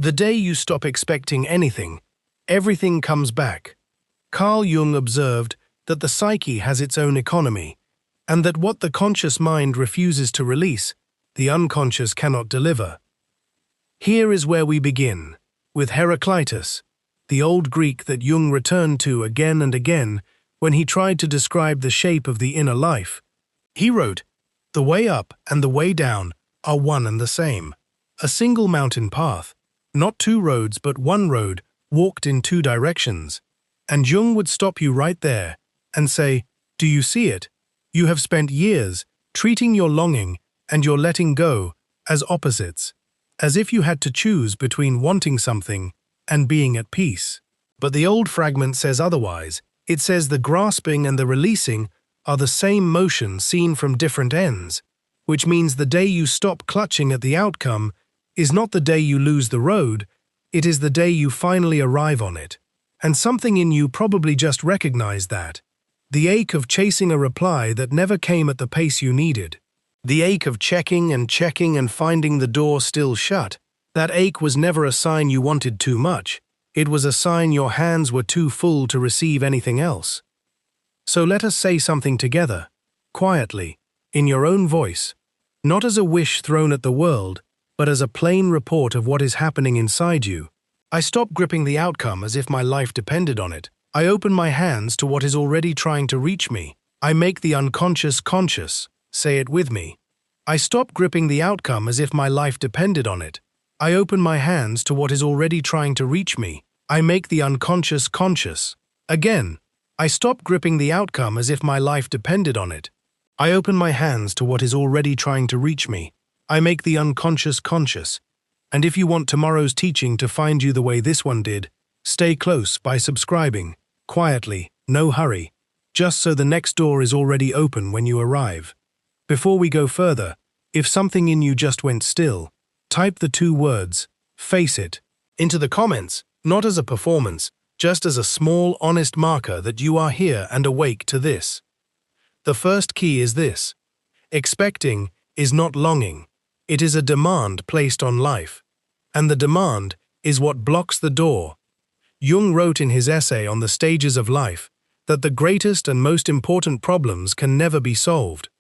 The day you stop expecting anything, everything comes back. Carl Jung observed that the psyche has its own economy, and that what the conscious mind refuses to release, the unconscious cannot deliver. Here is where we begin, with Heraclitus, the old Greek that Jung returned to again and again when he tried to describe the shape of the inner life. He wrote, "The way up and the way down are one and the same, a single mountain path, not two roads but one road, walked in two directions." And Jung would stop you right there and say, "Do you see it? You have spent years treating your longing and your letting go as opposites, as if you had to choose between wanting something and being at peace." But the old fragment says otherwise. It says the grasping and the releasing are the same motion seen from different ends, which means the day you stop clutching at the outcome is not the day you lose the road, it is the day you finally arrive on it. And something in you probably just recognized that. The ache of chasing a reply that never came at the pace you needed. The ache of checking and finding the door still shut. That ache was never a sign you wanted too much. It was a sign your hands were too full to receive anything else. So let us say something together, quietly, in your own voice, not as a wish thrown at the world, but as a plain report of what is happening inside you. I stop gripping the outcome as if my life depended on it. I open my hands to what is already trying to reach me. I make the unconscious conscious. Say it with me. I stop gripping the outcome as if my life depended on it. I open my hands to what is already trying to reach me. I make the unconscious conscious. Again, I stop gripping the outcome as if my life depended on it. I open my hands to what is already trying to reach me. I make the unconscious conscious. And if you want tomorrow's teaching to find you the way this one did, stay close by subscribing, quietly, no hurry, just so the next door is already open when you arrive. Before we go further, if something in you just went still, type the two words, "face it," into the comments, not as a performance, just as a small, honest marker that you are here and awake to this. The first key is this: expecting is not longing. It is a demand placed on life. And the demand is what blocks the door. Jung wrote in his essay on the stages of life that the greatest and most important problems can never be solved,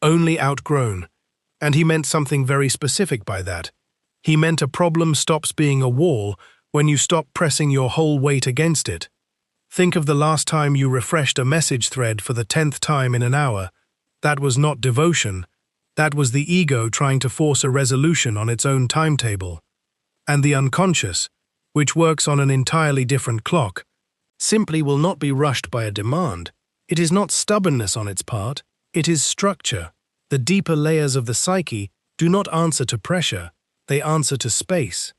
only outgrown. And he meant something very specific by that. He meant a problem stops being a wall when you stop pressing your whole weight against it. Think of the last time you refreshed a message thread for the 10th time in an hour. That was not devotion. That was the ego trying to force a resolution on its own timetable. And the unconscious, which works on an entirely different clock, simply will not be rushed by a demand. It is not stubbornness on its part, it is structure. The deeper layers of the psyche do not answer to pressure, they answer to space.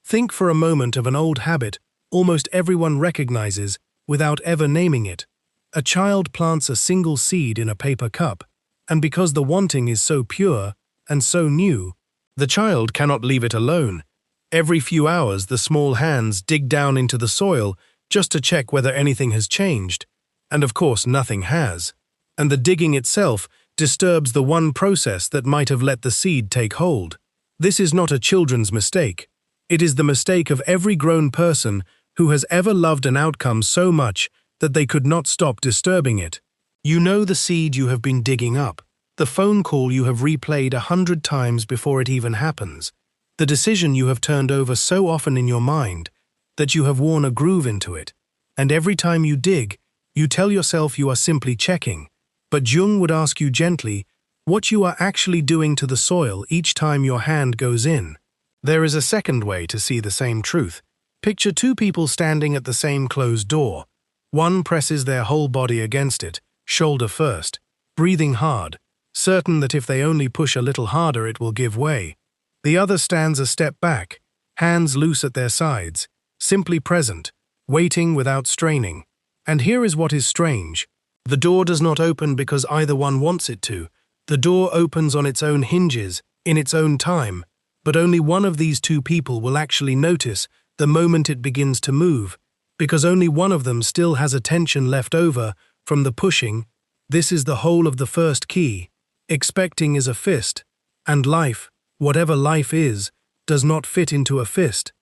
Think for a moment of an old habit almost everyone recognizes without ever naming it. A child plants a single seed in a paper cup, and because the wanting is so pure and so new, the child cannot leave it alone. Every few hours, the small hands dig down into the soil just to check whether anything has changed. And of course, nothing has. And the digging itself disturbs the one process that might have let the seed take hold. This is not a children's mistake. It is the mistake of every grown person who has ever loved an outcome so much that they could not stop disturbing it. You know the seed you have been digging up, the phone call you have replayed 100 times before it even happens, the decision you have turned over so often in your mind that you have worn a groove into it, and every time you dig, you tell yourself you are simply checking. But Jung would ask you gently what you are actually doing to the soil each time your hand goes in. There is a second way to see the same truth. Picture two people standing at the same closed door. One presses their whole body against it, shoulder first, breathing hard, certain that if they only push a little harder it will give way. The other stands a step back, hands loose at their sides, simply present, waiting without straining. And here is what is strange. The door does not open because either one wants it to. The door opens on its own hinges, in its own time, but only one of these two people will actually notice the moment it begins to move, because only one of them still has attention left over from the pushing. This is the whole of the first key. Expecting is a fist, and life, whatever life is, does not fit into a fist.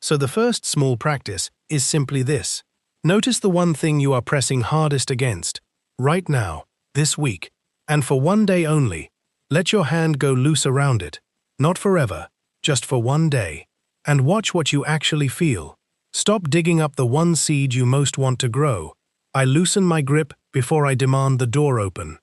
So the first small practice is simply this. Notice the one thing you are pressing hardest against, right now, this week, and for one day only. Let your hand go loose around it, not forever, just for one day, and watch what you actually feel. Stop digging up the one seed you most want to grow. I loosen my grip before I demand the door open.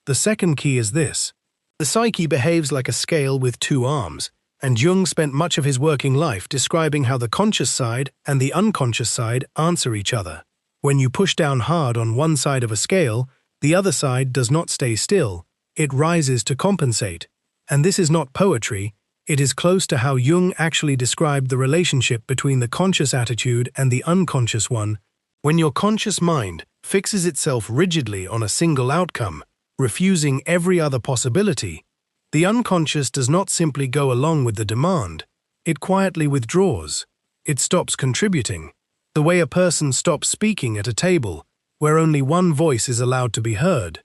The second key is this. The psyche behaves like a scale with two arms, and Jung spent much of his working life describing how the conscious side and the unconscious side answer each other. When you push down hard on one side of a scale, the other side does not stay still, it rises to compensate. And this is not poetry, it is close to how Jung actually described the relationship between the conscious attitude and the unconscious one. When your conscious mind fixes itself rigidly on a single outcome, refusing every other possibility, the unconscious does not simply go along with the demand, it quietly withdraws. It stops contributing, the way a person stops speaking at a table, where only one voice is allowed to be heard.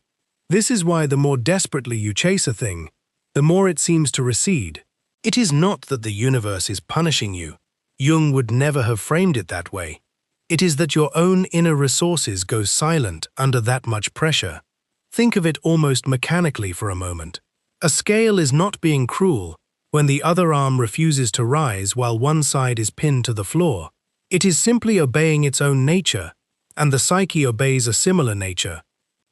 This is why the more desperately you chase a thing, the more it seems to recede. It is not that the universe is punishing you. Jung would never have framed it that way. It is that your own inner resources go silent under that much pressure. Think of it almost mechanically for a moment. A scale is not being cruel when the other arm refuses to rise while one side is pinned to the floor. It is simply obeying its own nature, and the psyche obeys a similar nature.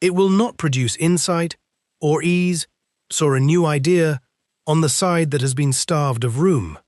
It will not produce insight, or ease, or a new idea on the side that has been starved of room.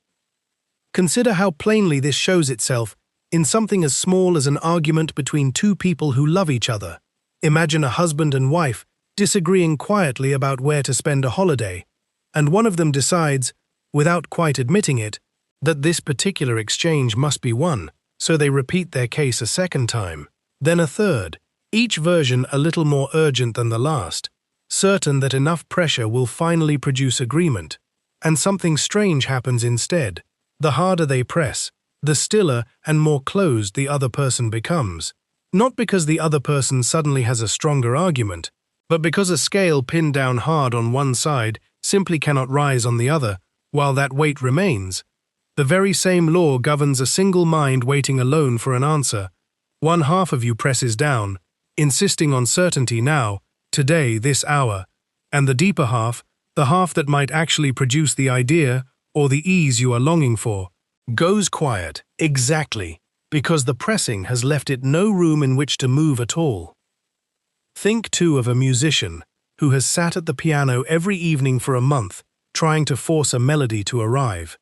Consider how plainly this shows itself in something as small as an argument between two people who love each other. Imagine a husband and wife disagreeing quietly about where to spend a holiday, and one of them decides, without quite admitting it, that this particular exchange must be won, so they repeat their case a second time, then a third, each version a little more urgent than the last, certain that enough pressure will finally produce agreement. And something strange happens instead. The harder they press, the stiller and more closed the other person becomes. Not because the other person suddenly has a stronger argument, but because a scale pinned down hard on one side simply cannot rise on the other, while that weight remains. The very same law governs a single mind waiting alone for an answer. One half of you presses down, insisting on certainty now, today, this hour, and the deeper half, the half that might actually produce the idea or the ease you are longing for, goes quiet, exactly, because the pressing has left it no room in which to move at all. Think too of a musician who has sat at the piano every evening for a month, trying to force a melody to arrive.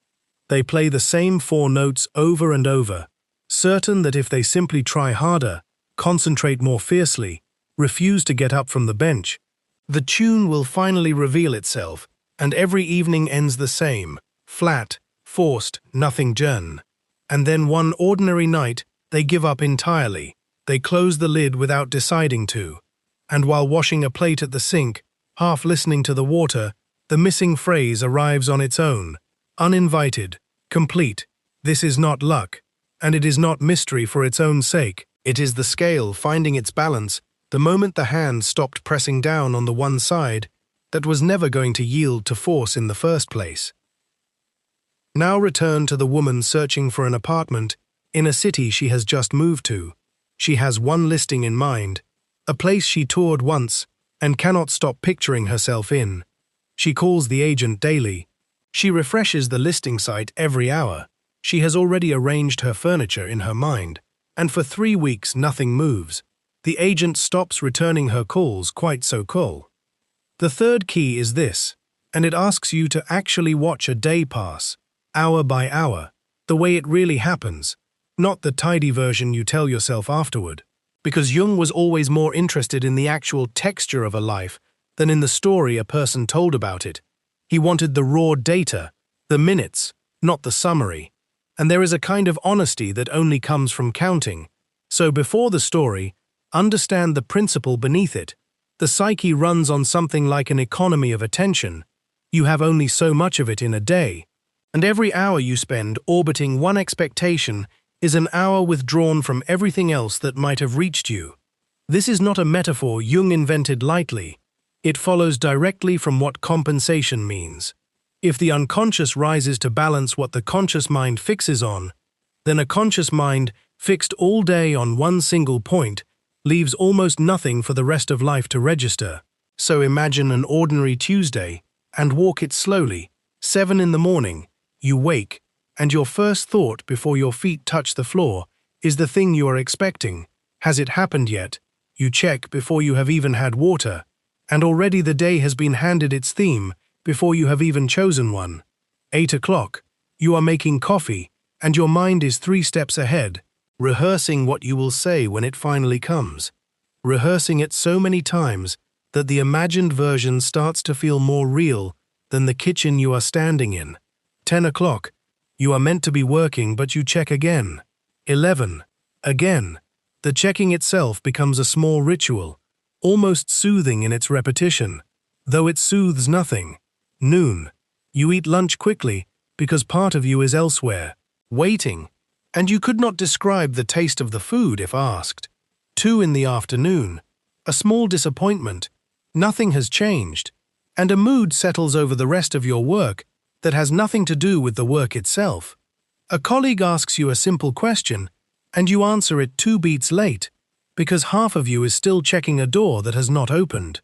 They play the same 4 notes over and over, certain that if they simply try harder, concentrate more fiercely, refuse to get up from the bench, the tune will finally reveal itself, and every evening ends the same, flat, forced, nothing done. And then one ordinary night, they give up entirely. They close the lid without deciding to. And while washing a plate at the sink, half listening to the water, the missing phrase arrives on its own, uninvited, complete. This is not luck, and it is not mystery for its own sake. It is the scale finding its balance the moment the hand stopped pressing down on the one side that was never going to yield to force in the first place. Now return to the woman searching for an apartment in a city she has just moved to. She has one listing in mind, a place she toured once and cannot stop picturing herself in. She calls the agent daily. She refreshes the listing site every hour. She has already arranged her furniture in her mind, and for 3 weeks nothing moves. The agent stops returning her calls quite so cool. The third key is this, and it asks you to actually watch a day pass, hour by hour, the way it really happens, not the tidy version you tell yourself afterward. Because Jung was always more interested in the actual texture of a life than in the story a person told about it. He wanted the raw data, the minutes, not the summary. And there is a kind of honesty that only comes from counting. So before the story, understand the principle beneath it. The psyche runs on something like an economy of attention. You have only so much of it in a day. And every hour you spend orbiting one expectation is an hour withdrawn from everything else that might have reached you. This is not a metaphor Jung invented lightly. It follows directly from what compensation means. If the unconscious rises to balance what the conscious mind fixes on, then a conscious mind fixed all day on one single point leaves almost nothing for the rest of life to register. So imagine an ordinary Tuesday and walk it slowly. 7 in the morning, you wake, and your first thought before your feet touch the floor is the thing you are expecting. Has it happened yet? You check before you have even had water, and already the day has been handed its theme before you have even chosen one. 8 o'clock, you are making coffee, and your mind is 3 steps ahead, rehearsing what you will say when it finally comes, rehearsing it so many times that the imagined version starts to feel more real than the kitchen you are standing in. 10 o'clock, you are meant to be working, but you check again. 11, again. The checking itself becomes a small ritual, almost soothing in its repetition, though it soothes nothing. Noon, you eat lunch quickly because part of you is elsewhere, waiting, and you could not describe the taste of the food if asked. 2 in the afternoon, a small disappointment, nothing has changed, and a mood settles over the rest of your work that has nothing to do with the work itself. A colleague asks you a simple question, and you answer it 2 beats late, because half of you is still checking a door that has not opened.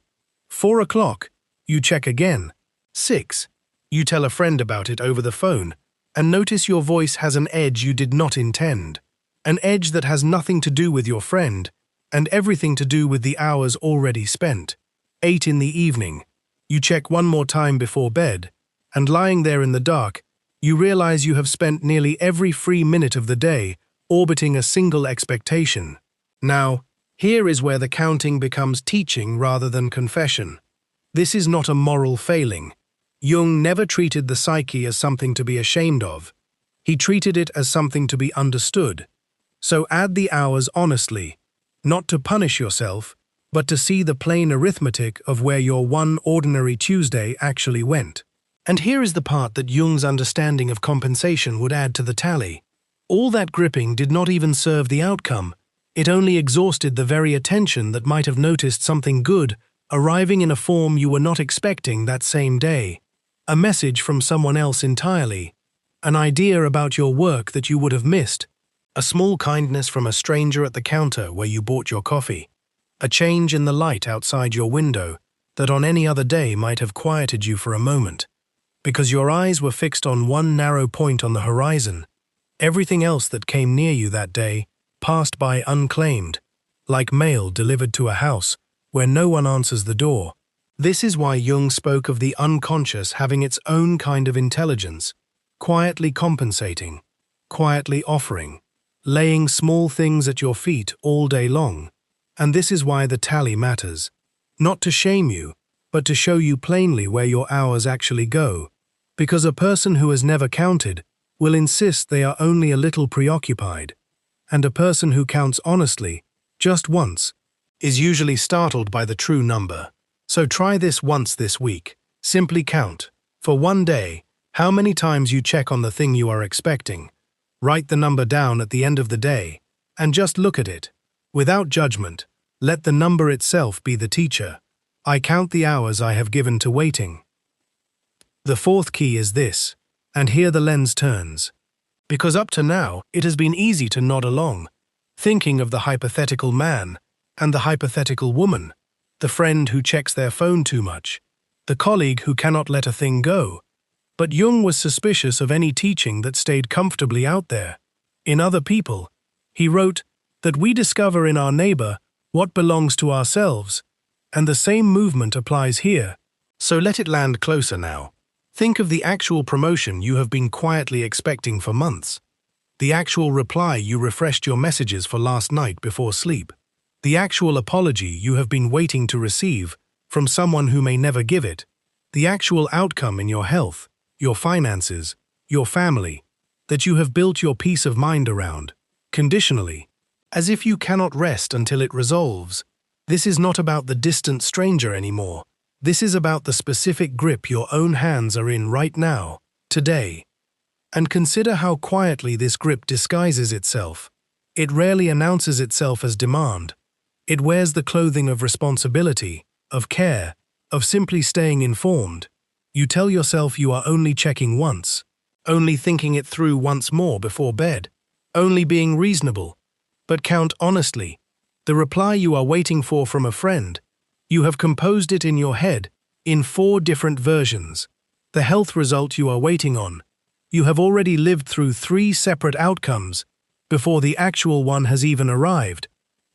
4 o'clock, you check again. 6, you tell a friend about it over the phone, and notice your voice has an edge you did not intend, an edge that has nothing to do with your friend, and everything to do with the hours already spent. 8 in the evening, you check one more time before bed, and lying there in the dark, you realize you have spent nearly every free minute of the day orbiting a single expectation. Now, here is where the counting becomes teaching rather than confession. This is not a moral failing. Jung never treated the psyche as something to be ashamed of. He treated it as something to be understood. So add the hours honestly, not to punish yourself, but to see the plain arithmetic of where your one ordinary Tuesday actually went. And here is the part that Jung's understanding of compensation would add to the tally. All that gripping did not even serve the outcome. It only exhausted the very attention that might have noticed something good arriving in a form you were not expecting that same day. A message from someone else entirely. An idea about your work that you would have missed. A small kindness from a stranger at the counter where you bought your coffee. A change in the light outside your window that on any other day might have quieted you for a moment. Because your eyes were fixed on one narrow point on the horizon, everything else that came near you that day passed by unclaimed, like mail delivered to a house where no one answers the door. This is why Jung spoke of the unconscious having its own kind of intelligence, quietly compensating, quietly offering, laying small things at your feet all day long. And this is why the tally matters. Not to shame you, but to show you plainly where your hours actually go. Because a person who has never counted will insist they are only a little preoccupied. And a person who counts honestly, just once, is usually startled by the true number. So try this once this week. Simply count, for one day, how many times you check on the thing you are expecting. Write the number down at the end of the day, and just look at it. Without judgment, let the number itself be the teacher. I count the hours I have given to waiting. The 4th key is this, and here the lens turns. Because up to now, it has been easy to nod along, thinking of the hypothetical man and the hypothetical woman, the friend who checks their phone too much, the colleague who cannot let a thing go. But Jung was suspicious of any teaching that stayed comfortably out there. In other people, he wrote that we discover in our neighbor what belongs to ourselves, and the same movement applies here. So let it land closer now. Think of the actual promotion you have been quietly expecting for months. The actual reply you refreshed your messages for last night before sleep. The actual apology you have been waiting to receive from someone who may never give it. The actual outcome in your health, your finances, your family, that you have built your peace of mind around, conditionally, as if you cannot rest until it resolves. This is not about the distant stranger anymore. This is about the specific grip your own hands are in right now, today. And consider how quietly this grip disguises itself. It rarely announces itself as demand. It wears the clothing of responsibility, of care, of simply staying informed. You tell yourself you are only checking once, only thinking it through once more before bed, only being reasonable. But count honestly. The reply you are waiting for from a friend, you have composed it in your head in 4 different versions. The health result you are waiting on, you have already lived through 3 separate outcomes before the actual one has even arrived.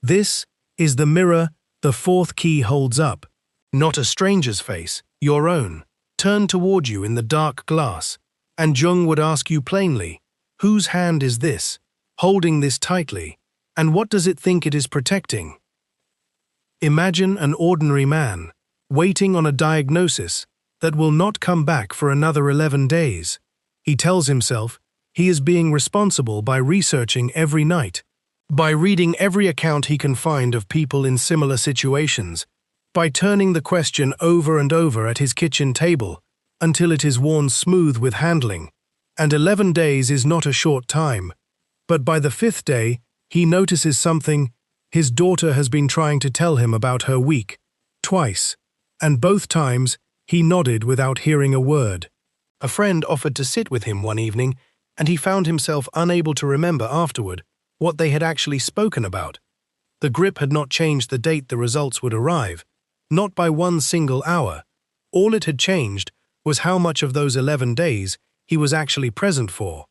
This is the mirror the 4th key holds up. Not a stranger's face, your own, turned toward you in the dark glass, and Jung would ask you plainly, whose hand is this, holding this tightly, and what does it think it is protecting? Imagine an ordinary man, waiting on a diagnosis that will not come back for another 11 days. He tells himself he is being responsible by researching every night, by reading every account he can find of people in similar situations, by turning the question over and over at his kitchen table until it is worn smooth with handling. And 11 days is not a short time. But by the 5th day, he notices something. His daughter has been trying to tell him about her week, twice, and both times he nodded without hearing a word. A friend offered to sit with him one evening, and he found himself unable to remember afterward what they had actually spoken about. The grip had not changed the date the results would arrive, not by 1 single hour. All it had changed was how much of those 11 days he was actually present for.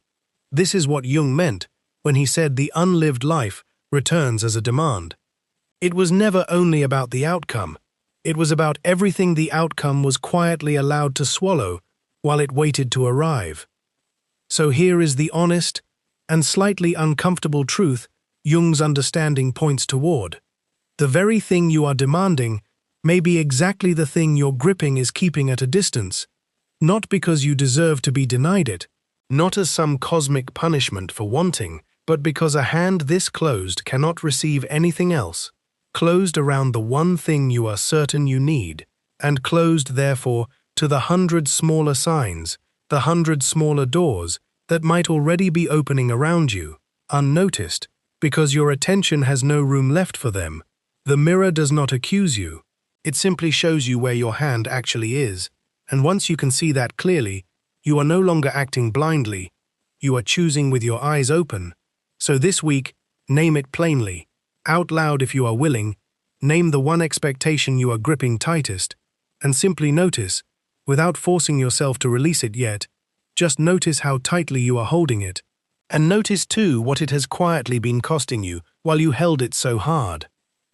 This is what Jung meant when he said the unlived life returns as a demand. It was never only about the outcome. It was about everything the outcome was quietly allowed to swallow while it waited to arrive. So here is the honest and slightly uncomfortable truth Jung's understanding points toward. The very thing you are demanding may be exactly the thing your gripping is keeping at a distance, not because you deserve to be denied it, not as some cosmic punishment for wanting, but because a hand this closed cannot receive anything else, closed around the one thing you are certain you need, and closed, therefore, to the 100 smaller signs, the 100 smaller doors that might already be opening around you, unnoticed, because your attention has no room left for them. The mirror does not accuse you. It simply shows you where your hand actually is, and once you can see that clearly, you are no longer acting blindly. You are choosing with your eyes open. So this week, name it plainly, out loud if you are willing, name the one expectation you are gripping tightest, and simply notice, without forcing yourself to release it yet, just notice how tightly you are holding it. And notice too what it has quietly been costing you while you held it so hard.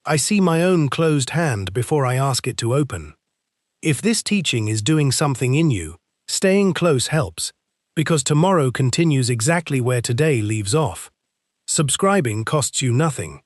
I see my own closed hand before I ask it to open. If this teaching is doing something in you, staying close helps, because tomorrow continues exactly where today leaves off. Subscribing costs you nothing,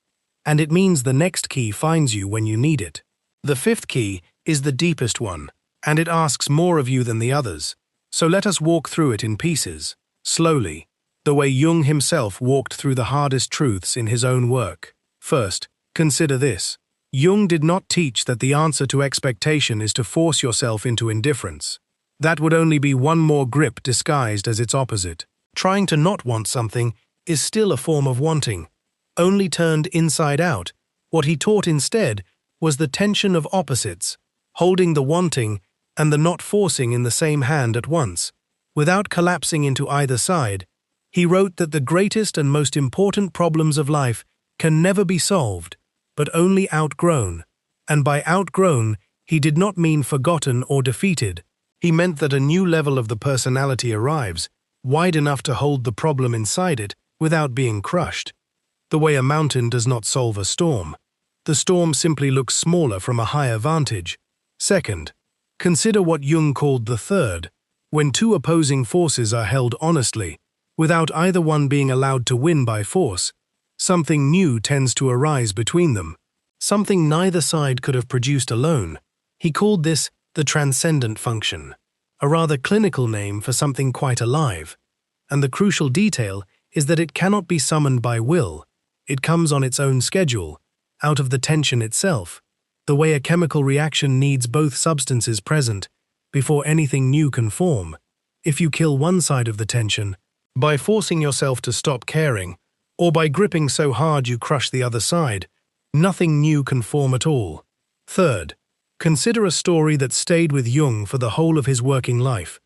and it means the next key finds you when you need it. The 5th key is the deepest one, and it asks more of you than the others. So let us walk through it in pieces, slowly, the way Jung himself walked through the hardest truths in his own work. First, consider this. Jung did not teach that the answer to expectation is to force yourself into indifference. That would only be one more grip disguised as its opposite. Trying to not want something is still a form of wanting, only turned inside out. What he taught instead was the tension of opposites, holding the wanting and the not forcing in the same hand at once. Without collapsing into either side, he wrote that the greatest and most important problems of life can never be solved, but only outgrown. And by outgrown, he did not mean forgotten or defeated. He meant that a new level of the personality arrives, wide enough to hold the problem inside it without being crushed. The way a mountain does not solve a storm. The storm simply looks smaller from a higher vantage. Second, consider what Jung called the third, when two opposing forces are held honestly, without either one being allowed to win by force. Something new tends to arise between them, something neither side could have produced alone. He called this the transcendent function, a rather clinical name for something quite alive. And the crucial detail is that it cannot be summoned by will. It comes on its own schedule, out of the tension itself, the way a chemical reaction needs both substances present before anything new can form. If you kill one side of the tension, by forcing yourself to stop caring, or by gripping so hard you crush the other side, nothing new can form at all. Third, Consider a story that stayed with Jung for the whole of his working life,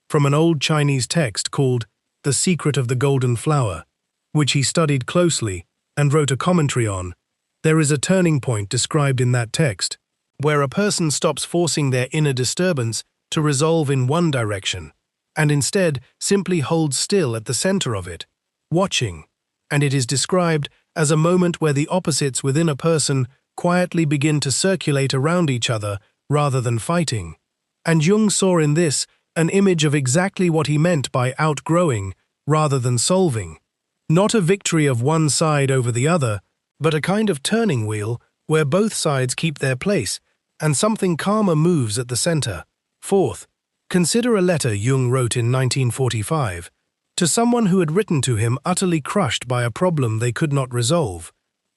from an old Chinese text called The Secret of the Golden Flower, which he studied closely and wrote a commentary on. There is a turning point described in that text, where a person stops forcing their inner disturbance to resolve in one direction, and instead simply holds still at the center of it, watching, and it is described as a moment where the opposites within a person quietly begin to circulate around each other rather than fighting. And Jung saw in this an image of exactly what he meant by outgrowing rather than solving. Not a victory of one side over the other, but a kind of turning wheel where both sides keep their place and something calmer moves at the center. Fourth, consider a letter Jung wrote in 1945 to someone who had written to him utterly crushed by a problem they could not resolve,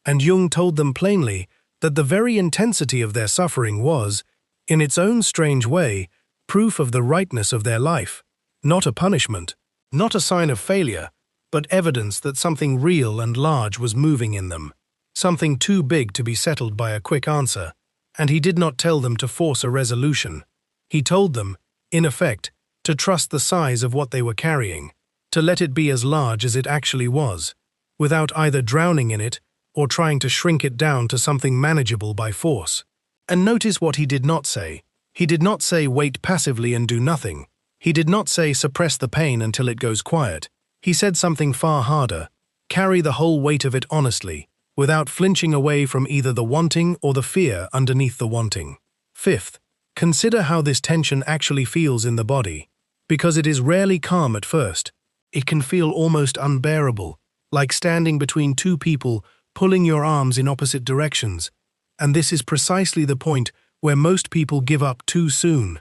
and Jung told them plainly that the very intensity of their suffering was, in its own strange way, proof of the rightness of their life, not a punishment, not a sign of failure, but evidence that something real and large was moving in them, something too big to be settled by a quick answer, and he did not tell them to force a resolution. He told them, in effect, to trust the size of what they were carrying, to let it be as large as it actually was, without either drowning in it or trying to shrink it down to something manageable by force. And notice what he did not say. He did not say wait passively and do nothing. He did not say suppress the pain until it goes quiet. He said something far harder. Carry the whole weight of it honestly, without flinching away from either the wanting or the fear underneath the wanting. Fifth, consider how this tension actually feels in the body. Because it is rarely calm at first, it can feel almost unbearable, like standing between two people pulling your arms in opposite directions. And this is precisely the point where most people give up too soon.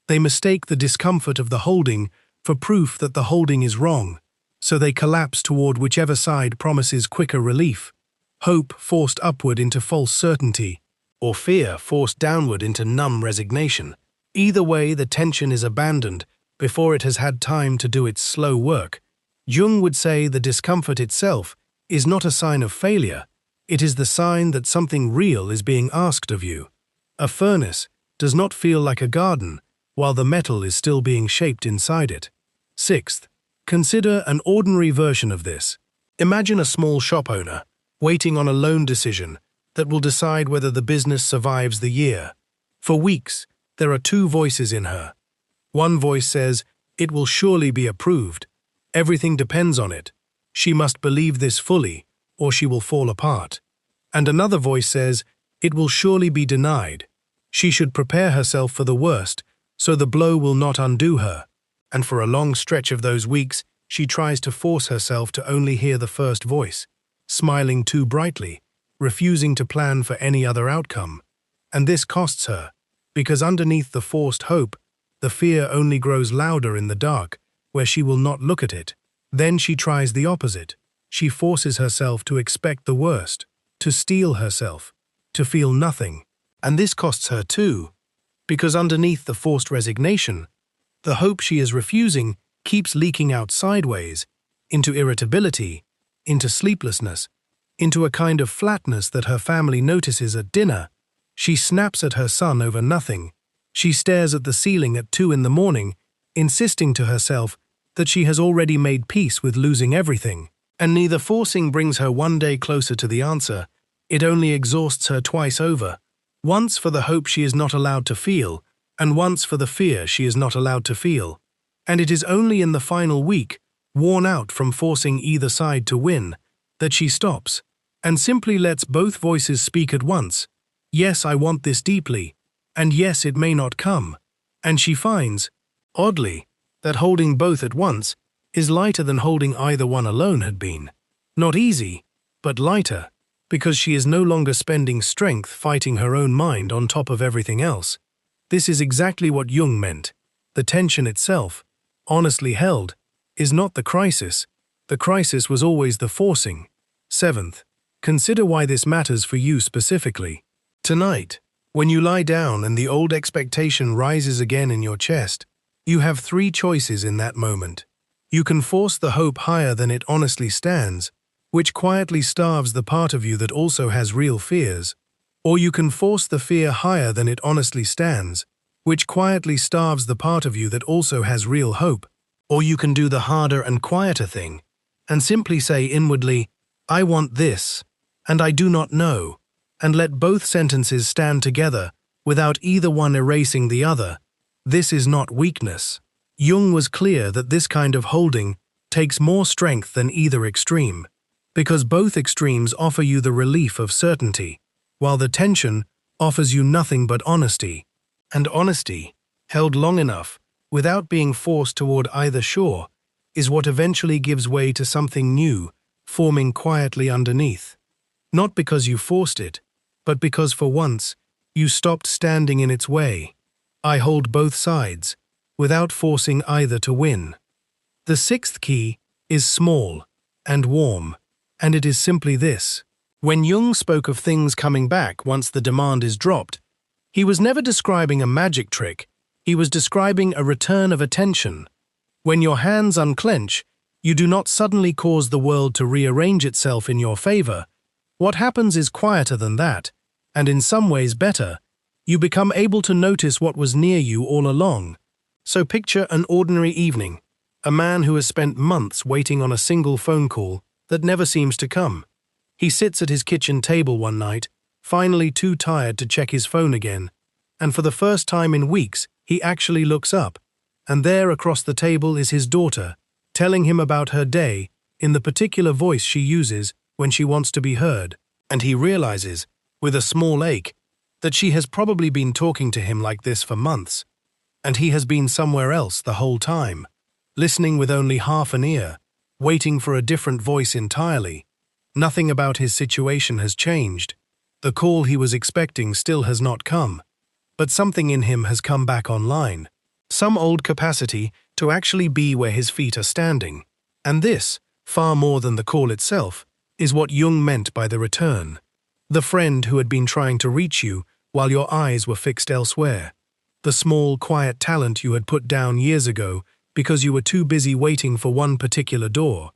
They mistake the discomfort of the holding for proof that the holding is wrong, so they collapse toward whichever side promises quicker relief. Hope forced upward into false certainty, or fear forced downward into numb resignation. Either way, the tension is abandoned before it has had time to do its slow work. Jung would say the discomfort itself is not a sign of failure, it is the sign that something real is being asked of you. A furnace does not feel like a garden while the metal is still being shaped inside it. Sixth, consider an ordinary version of this. Imagine a small shop owner waiting on a loan decision that will decide whether the business survives the year. For weeks, there are two voices in her. One voice says, it will surely be approved. Everything depends on it. She must believe this fully, or she will fall apart. And another voice says, it will surely be denied. She should prepare herself for the worst, so the blow will not undo her. And for a long stretch of those weeks, she tries to force herself to only hear the first voice, smiling too brightly, refusing to plan for any other outcome. And this costs her, because underneath the forced hope, the fear only grows louder in the dark, where she will not look at it. Then she tries the opposite. She forces herself to expect the worst, to steel herself, to feel nothing. And this costs her too, because underneath the forced resignation, the hope she is refusing keeps leaking out sideways, into irritability, into sleeplessness, into a kind of flatness that her family notices at dinner. She snaps at her son over nothing. She stares at the ceiling at 2 in the morning, insisting to herself that she has already made peace with losing everything. And neither forcing brings her one day closer to the answer, it only exhausts her twice over. Once for the hope she is not allowed to feel, and once for the fear she is not allowed to feel. And it is only in the final week, worn out from forcing either side to win, that she stops, and simply lets both voices speak at once. Yes, I want this deeply, and yes, it may not come. And she finds, oddly, that holding both at once is lighter than holding either one alone had been. Not easy, but lighter, because she is no longer spending strength fighting her own mind on top of everything else. This is exactly what Jung meant. The tension itself, honestly held, is not the crisis. The crisis was always the forcing. Seventh, consider why this matters for you specifically. Tonight, when you lie down and the old expectation rises again in your chest, you have 3 choices in that moment. You can force the hope higher than it honestly stands, which quietly starves the part of you that also has real fears. Or you can force the fear higher than it honestly stands, which quietly starves the part of you that also has real hope. Or you can do the harder and quieter thing, and simply say inwardly, "I want this, and I do not know," and let both sentences stand together without either one erasing the other. This is not weakness. Jung was clear that this kind of holding takes more strength than either extreme, because both extremes offer you the relief of certainty, while the tension offers you nothing but honesty. And honesty, held long enough, without being forced toward either shore, is what eventually gives way to something new, forming quietly underneath. Not because you forced it, but because for once, you stopped standing in its way. I hold both sides, without forcing either to win. The sixth key is small and warm, and it is simply this. When Jung spoke of things coming back once the demand is dropped, he was never describing a magic trick, he was describing a return of attention. When your hands unclench, you do not suddenly cause the world to rearrange itself in your favor. What happens is quieter than that, and in some ways better. You become able to notice what was near you all along. So picture an ordinary evening, a man who has spent months waiting on a single phone call that never seems to come. He sits at his kitchen table one night, finally too tired to check his phone again, and for the first time in weeks, he actually looks up, and there across the table is his daughter, telling him about her day in the particular voice she uses when she wants to be heard, and he realizes, with a small ache, that she has probably been talking to him like this for months, and he has been somewhere else the whole time, listening with only half an ear, waiting for a different voice entirely. Nothing about his situation has changed. The call he was expecting still has not come, but something in him has come back online. Some old capacity to actually be where his feet are standing. And this, far more than the call itself, is what Jung meant by the return. The friend who had been trying to reach you while your eyes were fixed elsewhere. The small, quiet talent you had put down years ago because you were too busy waiting for one particular door.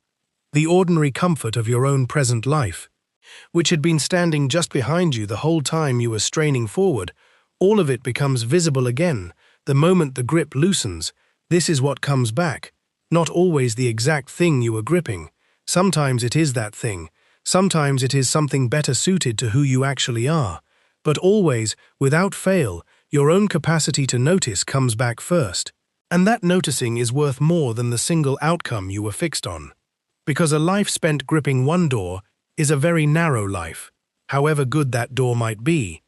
The ordinary comfort of your own present life, which had been standing just behind you the whole time you were straining forward. All of it becomes visible again. The moment the grip loosens, this is what comes back. Not always the exact thing you were gripping. Sometimes it is that thing. Sometimes it is something better suited to who you actually are. But always, without fail, your own capacity to notice comes back first. And that noticing is worth more than the single outcome you were fixed on. Because a life spent gripping one door is a very narrow life, however good that door might be.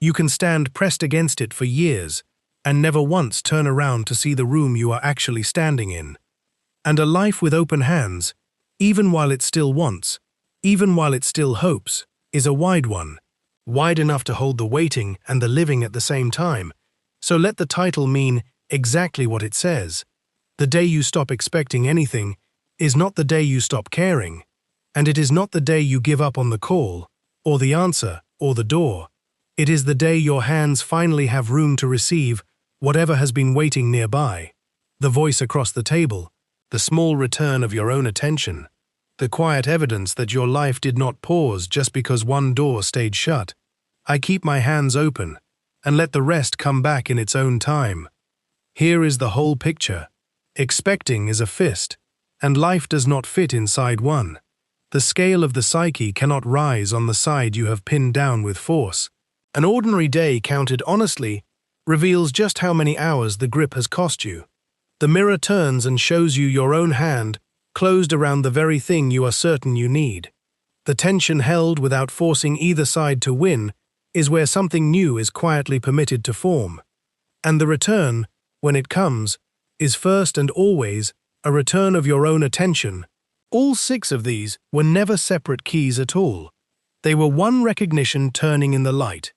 You can stand pressed against it for years and never once turn around to see the room you are actually standing in. And a life with open hands, even while it still wants, even while it still hopes, is a wide one, wide enough to hold the waiting and the living at the same time. So let the title mean exactly what it says. The day you stop expecting anything is not the day you stop caring, and it is not the day you give up on the call, or the answer, or the door. It is the day your hands finally have room to receive whatever has been waiting nearby. The voice across the table, the small return of your own attention, the quiet evidence that your life did not pause just because one door stayed shut. I keep my hands open, and let the rest come back in its own time. Here is the whole picture. Expecting is a fist, and life does not fit inside one. The scale of the psyche cannot rise on the side you have pinned down with force. An ordinary day counted honestly reveals just how many hours the grip has cost you. The mirror turns and shows you your own hand closed around the very thing you are certain you need. The tension held without forcing either side to win is where something new is quietly permitted to form. And the return, when it comes, is first and always a return of your own attention. All 6 of these were never separate keys at all. They were one recognition turning in the light,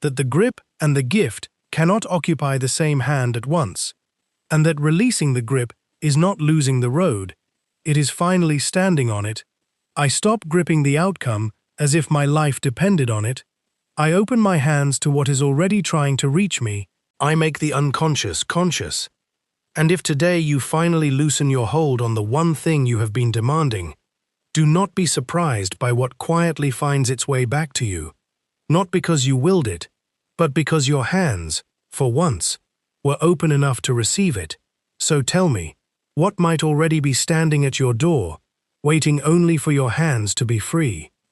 that the grip and the gift cannot occupy the same hand at once, and that releasing the grip is not losing the road, it is finally standing on it. I stop gripping the outcome as if my life depended on it. I open my hands to what is already trying to reach me. I make the unconscious conscious. And if today you finally loosen your hold on the one thing you have been demanding, do not be surprised by what quietly finds its way back to you. not because you willed it, but because your hands, for once, were open enough to receive it. So tell me, what might already be standing at your door, waiting only for your hands to be free?